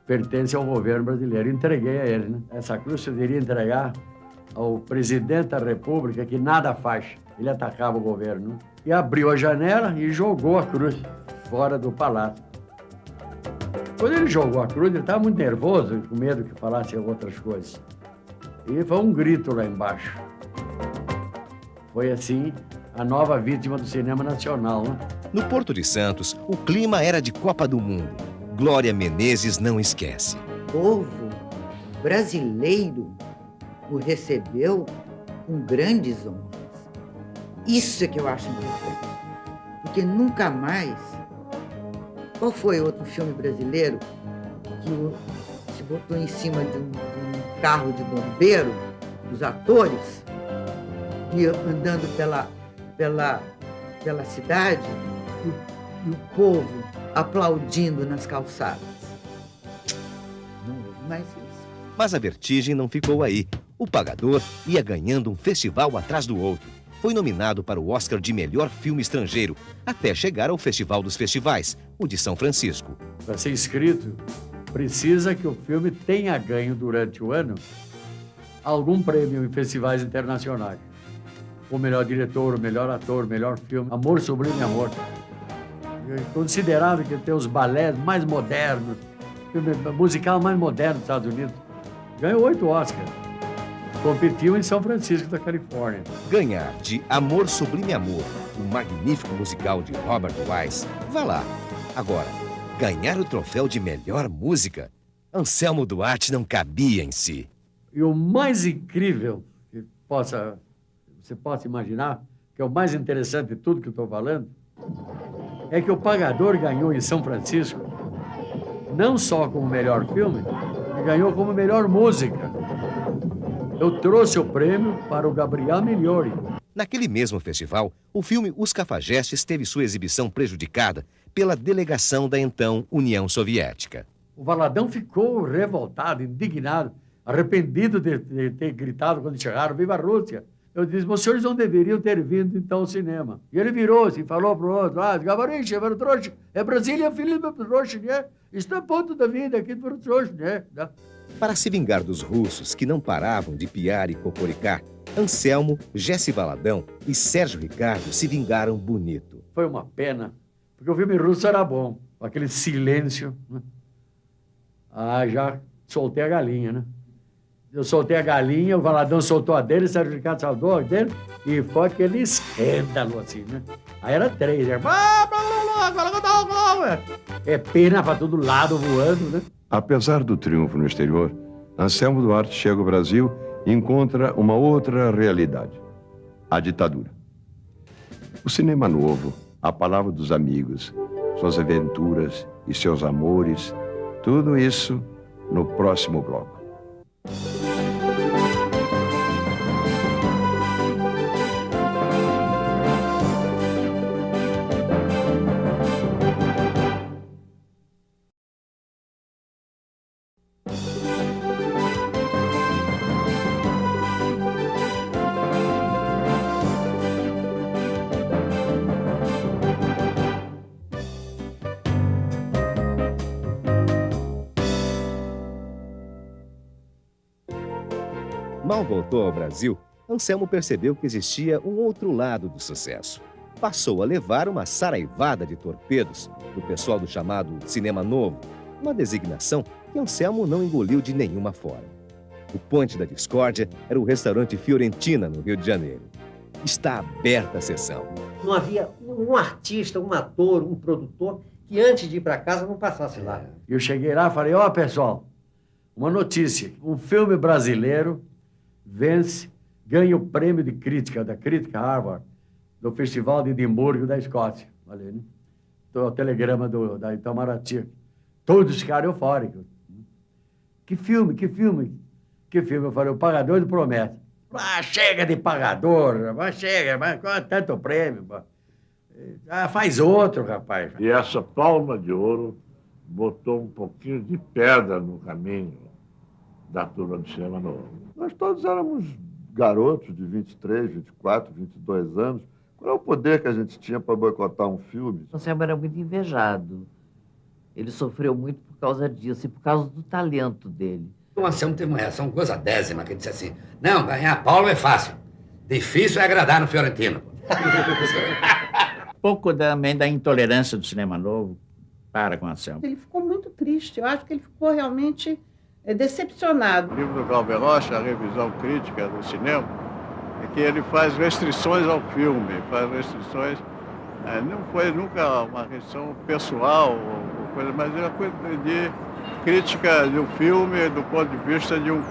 Pertence ao governo brasileiro. Entreguei a ele, né? Essa cruz eu deveria entregar ao presidente da República, que nada faz. Ele atacava o governo. Né? E abriu a janela e jogou a cruz fora do palácio. Quando ele jogou a cruz, ele estava muito nervoso, com medo que falasse outras coisas. E foi um grito lá embaixo. Foi assim a nova vítima do cinema nacional, né? No Porto de Santos, o clima era de Copa do Mundo. Glória Menezes não esquece. O povo brasileiro o recebeu com grandes honras. Isso é que eu acho importante. Porque nunca mais... Qual foi outro filme brasileiro que se botou em cima de um carro de bombeiro, os atores, e andando pela cidade, e o povo aplaudindo nas calçadas? Não houve mais isso. Mas a vertigem não ficou aí. O Pagador ia ganhando um festival atrás do outro. Foi nominado para o Oscar de melhor filme estrangeiro, até chegar ao Festival dos Festivais, o de São Francisco. Para ser inscrito, precisa que o filme tenha ganho durante o ano algum prêmio em festivais internacionais. O melhor diretor, o melhor ator, o melhor filme. Amor Sublime Amor. Considerado que tem os balés mais modernos, filme musical mais moderno dos Estados Unidos. Ganhou 8 Oscars. Competiu em São Francisco da Califórnia. Ganhar de Amor Sublime Amor, o magnífico musical de Robert Wise, vá lá. Agora, ganhar o troféu de melhor música, Anselmo Duarte não cabia em si. E o mais incrível que você possa imaginar, que é o mais interessante de tudo que eu estou falando, é que o Pagador ganhou em São Francisco, não só como melhor filme, ele ganhou como melhor música. Eu trouxe o prêmio para o Gabriel Migliori. Naquele mesmo festival, o filme Os Cafajestes teve sua exibição prejudicada pela delegação da então União Soviética. O Valadão ficou revoltado, indignado, arrependido de ter gritado quando chegaram, viva a Rússia. Eu disse, os senhores não deveriam ter vindo então ao cinema. E ele virou-se e falou para o outro, Gavariche, é Brasília, filho do trouxa, né? Está a ponto da vida aqui do trouxa, né? Para se vingar dos russos, que não paravam de piar e cocoricar, Anselmo, Jesse Valadão e Sérgio Ricardo se vingaram bonito. Foi uma pena, porque o filme russo era bom, com aquele silêncio, né? Já soltei a galinha, né? Eu soltei a galinha, o Valadão soltou a dele, o Sérgio Ricardo soltou a dele, e foi aquele escândalo, assim, né? Aí era 3, é pena pra todo lado voando, né? Apesar do triunfo no exterior, Anselmo Duarte chega ao Brasil e encontra uma outra realidade: a ditadura. O cinema novo, a palavra dos amigos, suas aventuras e seus amores, tudo isso no próximo bloco. Mal voltou ao Brasil, Anselmo percebeu que existia um outro lado do sucesso. Passou a levar uma saraivada de torpedos do pessoal do chamado Cinema Novo, uma designação que Anselmo não engoliu de nenhuma forma. O Ponte da Discórdia era o restaurante Fiorentina, no Rio de Janeiro. Está aberta a sessão. Não havia um artista, um ator, um produtor que antes de ir para casa não passasse lá. Eu cheguei lá e falei, pessoal, uma notícia, um filme brasileiro vence, ganha o prêmio de crítica, da Crítica Harvard, do Festival de Edimburgo da Escócia. Falei, né? O telegrama da Itamaraty. Todos ficaram eufóricos. Que filme? Eu falei, O Pagador de Promessas. Chega de pagador, chega, tanto prêmio. Faz outro, rapaz. E essa palma de ouro botou um pouquinho de pedra no caminho da turma do Cinema Novo. Nós todos éramos garotos de 23, 24, 22 anos. Qual é o poder que a gente tinha para boicotar um filme? O Anselmo era muito invejado. Ele sofreu muito por causa disso e por causa do talento dele. O Anselmo teve uma reação coisa décima, que disse assim, não, ganhar Paulo é fácil. Difícil é agradar no Fiorentino. Pouco também da intolerância do Cinema Novo para com o Anselmo. Ele ficou muito triste. Eu acho que ele ficou realmente decepcionado. O livro do Glauber Rocha, a revisão crítica do cinema, é que ele faz restrições ao filme, faz restrições. Não foi nunca uma restrição pessoal, ou coisa, mas é uma coisa de crítica de um filme do ponto de vista de um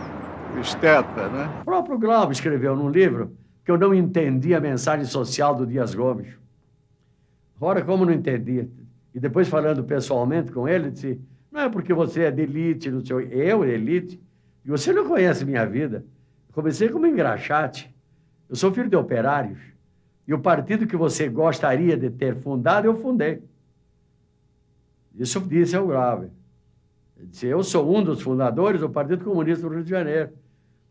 esteta, né? O próprio Glauber escreveu num livro que eu não entendi a mensagem social do Dias Gomes. Ora, como não entendia? E depois, falando pessoalmente com ele, disse, não é porque você é de elite, não sei, eu de elite, e você não conhece minha vida. Eu comecei como engraxate. Eu sou filho de operários. E o partido que você gostaria de ter fundado, eu fundei. Isso disse ao Glauber. Ele disse, eu sou um dos fundadores do Partido Comunista do Rio de Janeiro.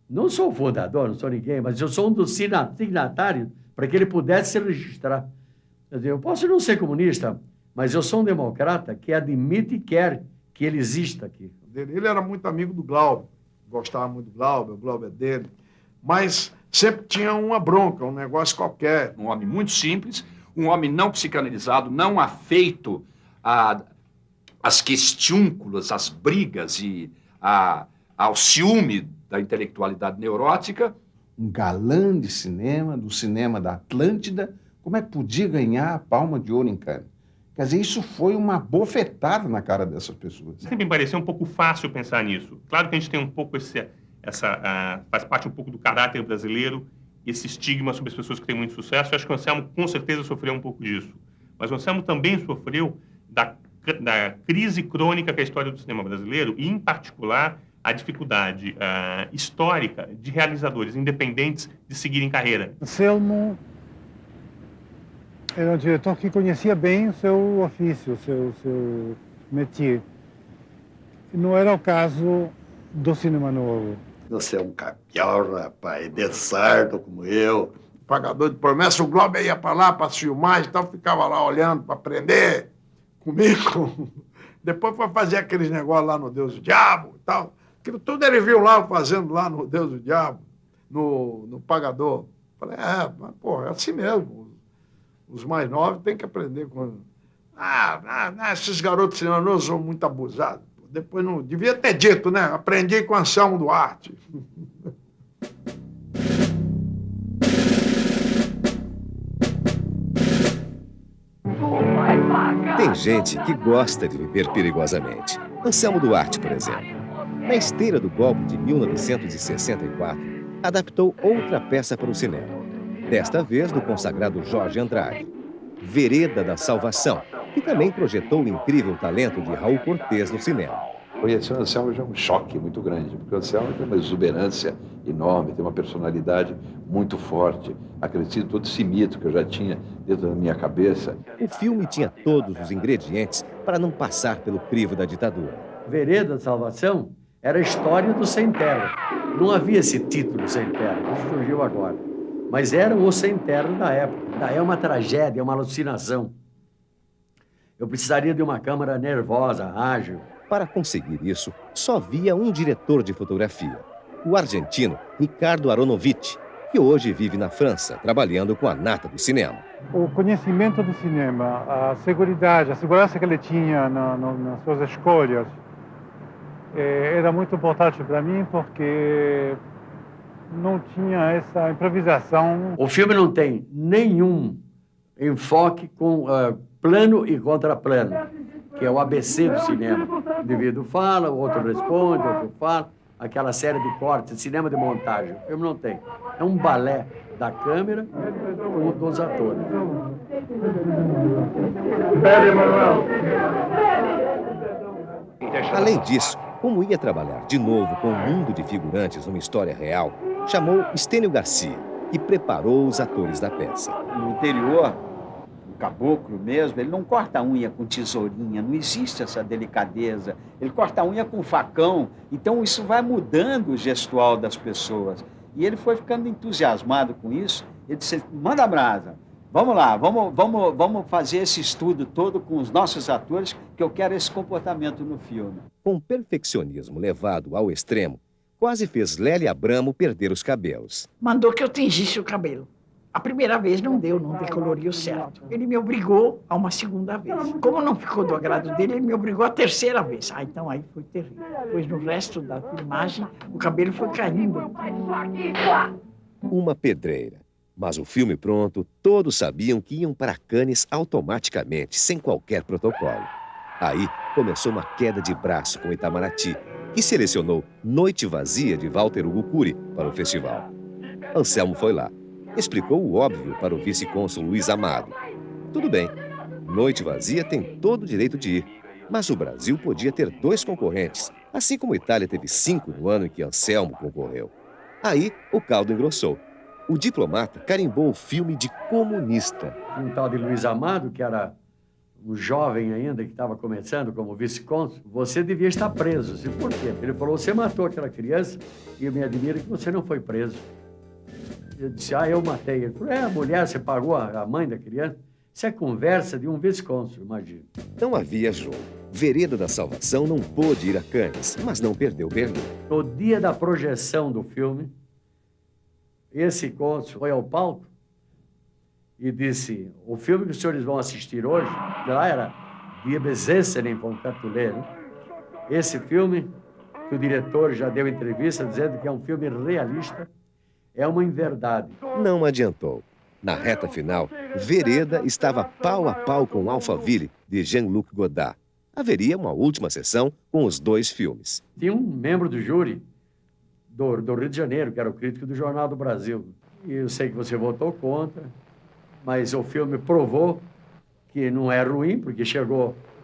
Não sou o fundador, não sou ninguém, mas eu sou um dos signatários para que ele pudesse se registrar. Quer dizer, eu posso não ser comunista, mas eu sou um democrata que admite e quer que ele exista aqui. Ele era muito amigo do Glauber, gostava muito do Glauber, o Glauber é dele, mas sempre tinha uma bronca, um negócio qualquer. Um homem muito simples, um homem não psicanalizado, não afeito às questiúnculas, às brigas e ao ciúme da intelectualidade neurótica. Um galã de cinema, do cinema da Atlântida, como é que podia ganhar a Palma de Ouro em Cannes? Quer dizer, isso foi uma bofetada na cara dessas pessoas. Sempre me pareceu um pouco fácil pensar nisso. Claro que a gente tem um pouco faz parte um pouco do caráter brasileiro, esse estigma sobre as pessoas que têm muito sucesso. Eu acho que o Anselmo com certeza sofreu um pouco disso. Mas o Anselmo também sofreu da crise crônica que é a história do cinema brasileiro e, em particular, a dificuldade histórica de realizadores independentes de seguirem carreira. Anselmo era um diretor que conhecia bem o seu ofício, o seu métier. Não era o caso do Cinema Novo. Você é um capial, rapaz, de sardo como eu. Pagador de Promessas, o Glauber ia para lá para filmar, então ficava lá olhando para aprender comigo. Depois foi fazer aqueles negócios lá no Deus do Diabo e tal. Aquilo tudo ele viu lá fazendo lá no Deus do Diabo. no pagador. Falei, mas, pô, é assim mesmo. Os mais novos têm que aprender com... esses garotos cinematográficos são muito abusados. Depois não... Devia ter dito, né? Aprendi com Anselmo Duarte. Tem gente que gosta de viver perigosamente. Anselmo Duarte, por exemplo. Na esteira do golpe de 1964, adaptou outra peça para o cinema. Desta vez do consagrado Jorge Andrade, Vereda da Salvação, que também projetou o incrível talento de Raul Cortez no cinema. Conhecer o Anselmo já é um choque muito grande, porque o Anselmo tem uma exuberância enorme, tem uma personalidade muito forte. Acrescido todo esse mito que eu já tinha dentro da minha cabeça. O filme tinha todos os ingredientes para não passar pelo crivo da ditadura. Vereda da Salvação era a história do Sem Terra. Não havia esse título Sem Terra, isso surgiu agora. Mas era o Sem Terra da época. É uma tragédia, é uma alucinação. Eu precisaria de uma câmera nervosa, ágil. Para conseguir isso, só via um diretor de fotografia, o argentino Ricardo Aronovitch, que hoje vive na França, trabalhando com a nata do cinema. O conhecimento do cinema, a segurança que ele tinha nas suas escolhas, era muito importante para mim, porque não tinha essa improvisação. O filme não tem nenhum enfoque com plano e contraplano, que é o ABC do cinema. O indivíduo fala, o outro responde, o outro fala. Aquela série de cortes, cinema de montagem. O filme não tem. É um balé da câmera com os atores. Além disso, como ia trabalhar de novo com um mundo de figurantes numa história real, chamou Estênio Garcia, que preparou os atores da peça. No interior, o caboclo mesmo, ele não corta a unha com tesourinha, não existe essa delicadeza. Ele corta a unha com facão, então isso vai mudando o gestual das pessoas. E ele foi ficando entusiasmado com isso. Ele disse, manda brasa, vamos lá, vamos fazer esse estudo todo com os nossos atores, que eu quero esse comportamento no filme. Com perfeccionismo levado ao extremo, quase fez Lélia Abramo perder os cabelos. Mandou que eu tingisse o cabelo. A primeira vez não deu, não decoloriu certo. Ele me obrigou a uma segunda vez. Como não ficou do agrado dele, ele me obrigou a terceira vez. Então aí foi terrível. Pois no resto da filmagem, o cabelo foi caindo. Uma pedreira. Mas o filme pronto, todos sabiam que iam para Cannes automaticamente, sem qualquer protocolo. Aí começou uma queda de braço com Itamaraty, que selecionou Noite Vazia de Walter Hugo Cury para o festival. Anselmo foi lá. Explicou o óbvio para o vice-cônsul Luiz Amado. Tudo bem, Noite Vazia tem todo o direito de ir, mas o Brasil podia ter 2 concorrentes, assim como a Itália teve 5 no ano em que Anselmo concorreu. Aí o caldo engrossou. O diplomata carimbou o filme de comunista. Um tal de Luiz Amado, que era um jovem ainda, que estava começando como vice-cônsul, você devia estar preso. Eu disse, por quê? Ele falou, você matou aquela criança e eu me admiro que você não foi preso. Eu disse, eu matei. Ele falou, a mulher, você pagou a mãe da criança? Isso é conversa de um vice-cônsul, imagina. Não havia jogo. Vereda da Salvação não pôde ir a Cannes, mas não perdeu Berlim. No dia da projeção do filme, esse cônsul foi ao palco e disse, o filme que os senhores vão assistir hoje, lá era Wir besessen von Catulet, né? Esse filme, que o diretor já deu entrevista dizendo que é um filme realista, é uma inverdade. Não adiantou. Na reta final, Vereda estava pau a pau com Alphaville, de Jean-Luc Godard. Haveria uma última sessão com os 2 filmes. Tinha um membro do júri do Rio de Janeiro, que era o crítico do Jornal do Brasil. E eu sei que você votou contra, mas o filme provou que não é ruim, porque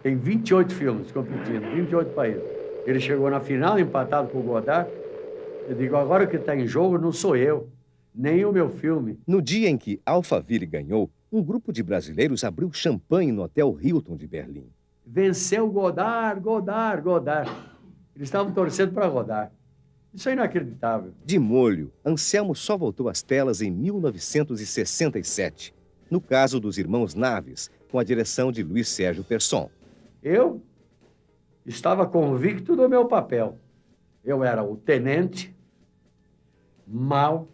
tem 28 filmes competindo, 28 países. Ele chegou na final, empatado com o Godard. Eu digo, agora o que está em jogo não sou eu, nem o meu filme. No dia em que Alphaville ganhou, um grupo de brasileiros abriu champanhe no Hotel Hilton de Berlim. Venceu Godard. Eles estavam torcendo para Godard. Isso é inacreditável. De molho, Anselmo só voltou às telas em 1967, no caso dos Irmãos Naves, com a direção de Luiz Sérgio Persson. Eu estava convicto do meu papel. Eu era o tenente mau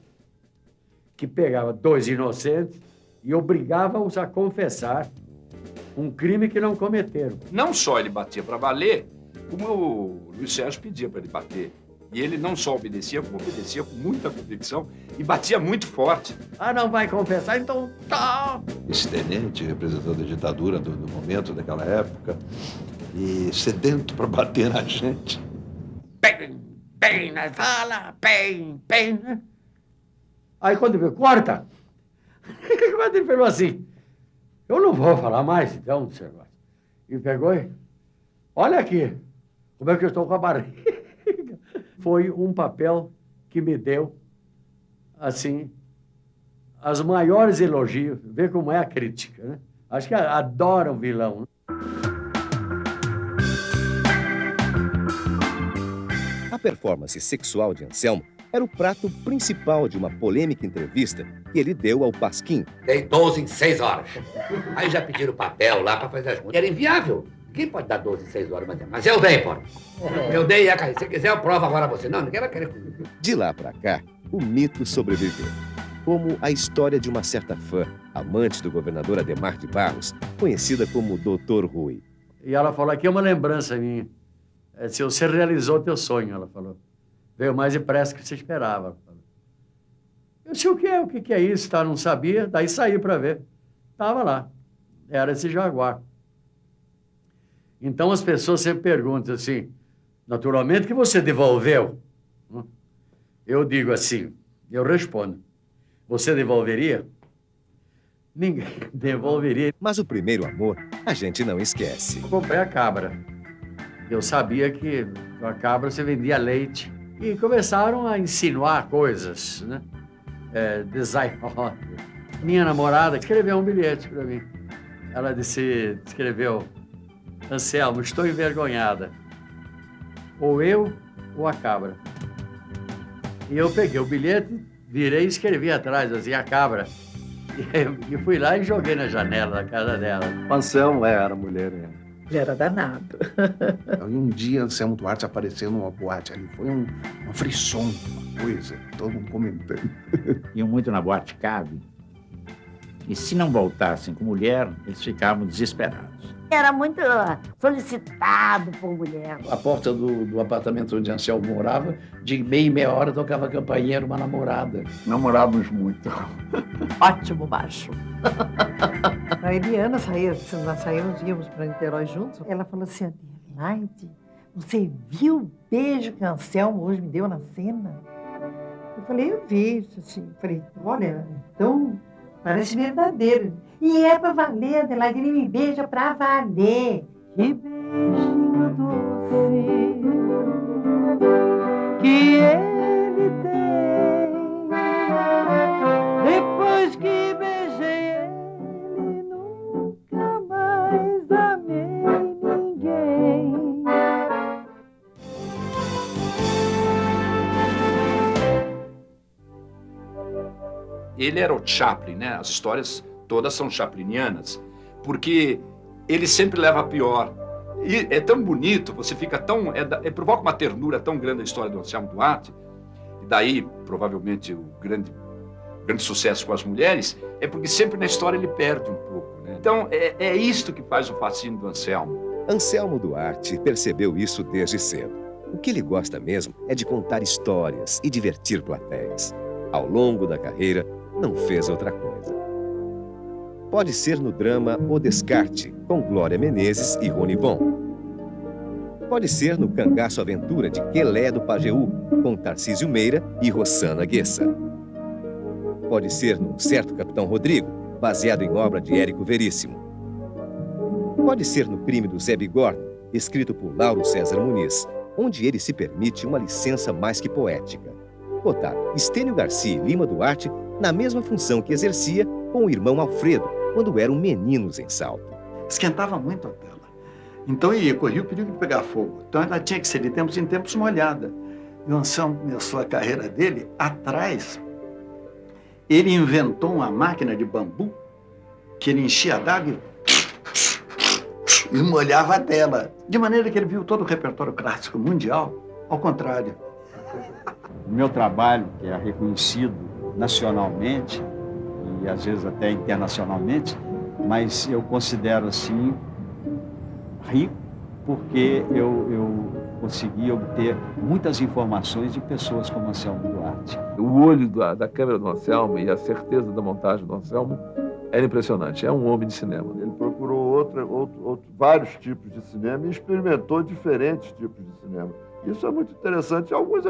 que pegava dois inocentes e obrigava-os a confessar um crime que não cometeram. Não só ele batia para valer, como o Luiz Sérgio pedia para ele bater. E ele não só obedecia, como obedecia com muita convicção e batia muito forte. Ah, não vai confessar? Então tá! Esse tenente, representando a ditadura do momento, daquela época, e sedento para bater na gente. Bem, né? Fala, bem, né? Aí quando ele viu, corta! Quando ele falou assim, eu não vou falar mais, então, desse negócio. E pegou e, olha aqui, como é que eu estou com a barriga. Foi um papel que me deu, assim, os maiores elogios. Vê como é a crítica, né? Acho que adoram o vilão. A performance sexual de Anselmo era o prato principal de uma polêmica entrevista que ele deu ao Pasquim. Dei 12 em 6 horas. Aí já pediram papel lá pra fazer as contas. Era inviável. Quem pode dar 12 em 6 horas? Mas eu dei, pô. Eu dei, se quiser eu provo agora a você. Não, ninguém vai querer comigo. De lá pra cá, o mito sobreviveu. Como a história de uma certa fã, amante do governador Adhemar de Barros, conhecida como Dr. Rui. E ela falou, aqui é uma lembrança minha. Se você realizou teu sonho, ela falou. Veio mais depressa que você esperava. Ela falou. Eu disse, o que é isso? Tá? Não sabia, daí saí para ver. Tava lá. Era esse jaguar. Então as pessoas sempre perguntam assim, naturalmente que você devolveu? Eu digo assim, eu respondo, você devolveria? Ninguém devolveria. Mas o primeiro amor, a gente não esquece. Eu comprei a cabra. Eu sabia que com a cabra você vendia leite. E começaram a insinuar coisas, né? Desairosas. Minha namorada escreveu um bilhete para mim. Ela escreveu, Anselmo, estou envergonhada. Ou eu ou a cabra. E eu peguei o bilhete, virei e escrevi atrás, assim, a cabra. E fui lá e joguei na janela da casa dela. O Anselmo era mulher, né? Ele era danado. E um dia Anselmo Duarte apareceu numa boate ali. Foi uma frisson, uma coisa, todo mundo comentando. Iam muito na boate Cabe. E se não voltassem com mulher, eles ficavam desesperados. Era muito solicitado por mulher. A porta do apartamento onde Anselmo morava, de meia em meia hora tocava a campainha, era uma namorada. Namorávamos muito. Ótimo baixo. A Eliana nós saímos, íamos para Niterói juntos. Ela falou assim, Adelaide, você viu o beijo que Anselmo hoje me deu na cena? Eu falei, eu vi. Assim, falei, olha, então parece verdadeiro. E é pra valer, Adelaide, ele me beija pra valer. Que beijinho doce que ele tem. Depois que beijei ele, nunca mais amei ninguém. Ele era o Chaplin, né? As histórias todas são chaplinianas, porque ele sempre leva a pior. E é tão bonito, você fica tão... provoca uma ternura tão grande a história do Anselmo Duarte, e daí, provavelmente, o grande sucesso com as mulheres, é porque sempre na história ele perde um pouco, né? Então, é isto que faz o fascínio do Anselmo. Anselmo Duarte percebeu isso desde cedo. O que ele gosta mesmo é de contar histórias e divertir plateias. Ao longo da carreira, não fez outra coisa. Pode ser no drama O Descarte, com Glória Menezes e Rony Von. Pode ser no Cangaço Aventura de Quelé do Pajeú, com Tarcísio Meira e Rossana Guessa. Pode ser no Certo Capitão Rodrigo, baseado em obra de Érico Veríssimo. Pode ser no Crime do Zé Bigorna, escrito por Lauro César Muniz, onde ele se permite uma licença mais que poética. Botar Estênio Garcia e Lima Duarte na mesma função que exercia com o irmão Alfredo, quando eram meninos em salto. Esquentava muito a tela. Então corria o perigo de pegar fogo. Então ela tinha que ser de tempos em tempos molhada. E o Anselmo começou a carreira dele atrás. Ele inventou uma máquina de bambu que ele enchia d'água e molhava a tela. De maneira que ele viu todo o repertório clássico mundial ao contrário. o meu trabalho, que é reconhecido nacionalmente e às vezes até internacionalmente, mas eu considero assim rico porque eu consegui obter muitas informações de pessoas como Anselmo Duarte. O olho da câmera do Anselmo e a certeza da montagem do Anselmo era impressionante. É um homem de cinema. Ele procurou vários tipos de cinema e experimentou diferentes tipos de cinema. Isso é muito interessante. Em alguns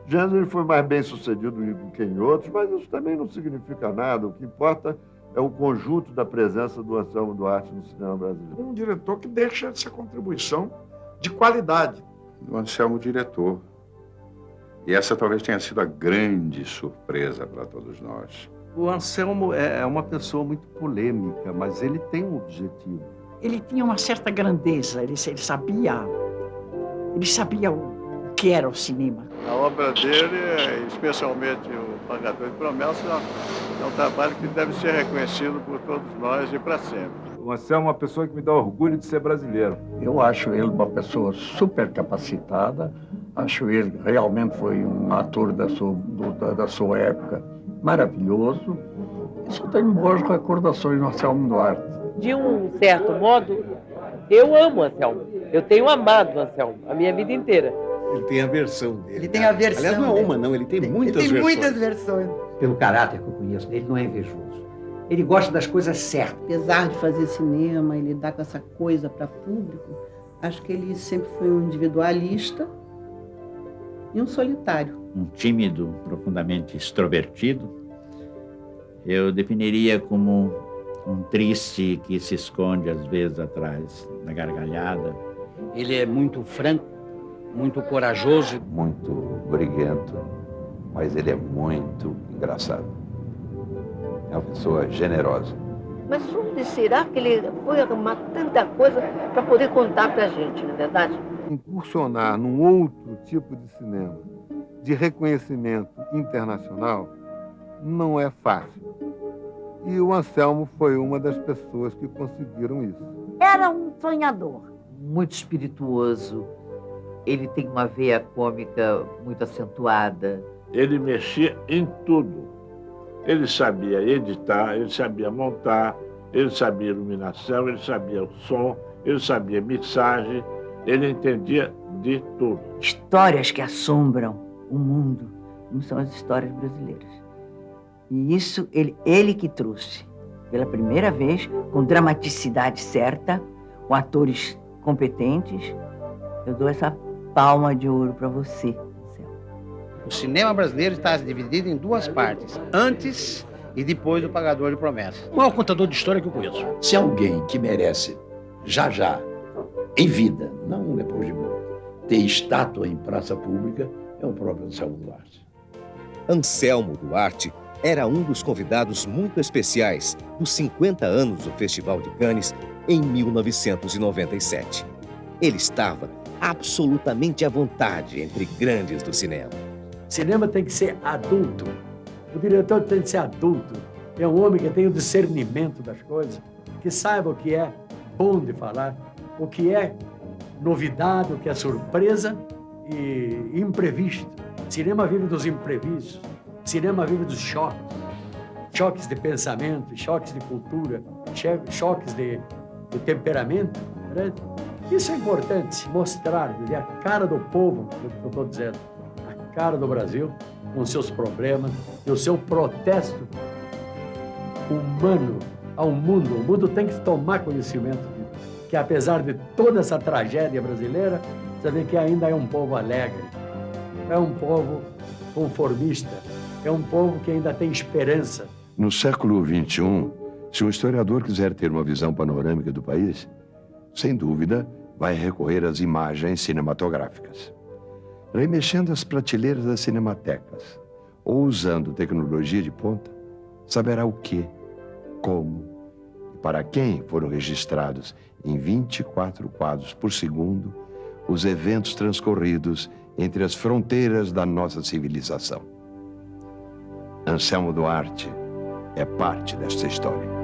gêneros ele foi mais bem sucedido do que em outros, mas isso também não significa nada. O que importa é o conjunto da presença do Anselmo Duarte no cinema brasileiro. Um diretor que deixa essa contribuição de qualidade. O Anselmo diretor. E essa talvez tenha sido a grande surpresa para todos nós. O Anselmo é uma pessoa muito polêmica, mas ele tem um objetivo. Ele tinha uma certa grandeza, ele sabia o que era o cinema. A obra dele, especialmente o Pagador de Promessas, é um trabalho que deve ser reconhecido por todos nós e para sempre. O Anselmo é uma pessoa que me dá orgulho de ser brasileiro. Eu acho ele uma pessoa super capacitada, acho ele realmente foi um ator da sua época maravilhoso. Isso tem boas recordações no Anselmo Duarte. De um certo modo, eu amo o Anselmo. Eu tenho amado o Anselmo a minha vida inteira. Ele tem a versão dele. Ele tem a versão. Aliás, não é uma, não. Ele tem muitas versões. Muitas versões. Pelo caráter que eu conheço dele, não é invejoso. Ele gosta das coisas certas. Apesar de fazer cinema e lidar com essa coisa para público, acho que ele sempre foi um individualista e um solitário. Um tímido, profundamente extrovertido. Eu definiria como um triste que se esconde às vezes atrás da gargalhada. Ele é muito franco, muito corajoso. Muito briguento, mas ele é muito engraçado. É uma pessoa generosa. Mas onde será que ele foi arrumar tanta coisa para poder contar para a gente, não é verdade? Incursionar num outro tipo de cinema, de reconhecimento internacional, não é fácil. E o Anselmo foi uma das pessoas que conseguiram isso. Era um sonhador. Muito espirituoso. Ele tem uma veia cômica muito acentuada. Ele mexia em tudo. Ele sabia editar, ele sabia montar, ele sabia iluminação, ele sabia o som, ele sabia mixagem, ele entendia de tudo. Histórias que assombram o mundo não são as histórias brasileiras. E isso ele que trouxe, pela primeira vez, com dramaticidade certa, com atores competentes. Eu dou essa palma de ouro para você. O cinema brasileiro está dividido em duas partes, antes e depois do Pagador de Promessas. O maior contador de história que eu conheço. Se alguém que merece, já, em vida, não depois de morto, ter estátua em praça pública, é o próprio Anselmo Duarte. Anselmo Duarte era um dos convidados muito especiais dos 50 anos do Festival de Cannes em 1997. Ele estava absolutamente à vontade entre grandes do cinema. Cinema tem que ser adulto. O diretor tem que ser adulto. É um homem que tem o discernimento das coisas, que saiba o que é bom de falar, o que é novidade, o que é surpresa e imprevisto. Cinema vive dos imprevistos. Cinema vive dos choques. Choques de pensamento, choques de cultura, choques de temperamento. Né? Isso é importante, mostrar, ver a cara do povo, que eu estou dizendo, a cara do Brasil, com seus problemas, e o seu protesto humano ao mundo. O mundo tem que tomar conhecimento que, apesar de toda essa tragédia brasileira, você vê que ainda é um povo alegre, é um povo conformista, é um povo que ainda tem esperança. No século XXI, se um historiador quiser ter uma visão panorâmica do país, sem dúvida, vai recorrer às imagens cinematográficas. Remexendo as prateleiras das cinematecas ou usando tecnologia de ponta, saberá o que, como e para quem foram registrados em 24 quadros por segundo os eventos transcorridos entre as fronteiras da nossa civilização. Anselmo Duarte é parte desta história.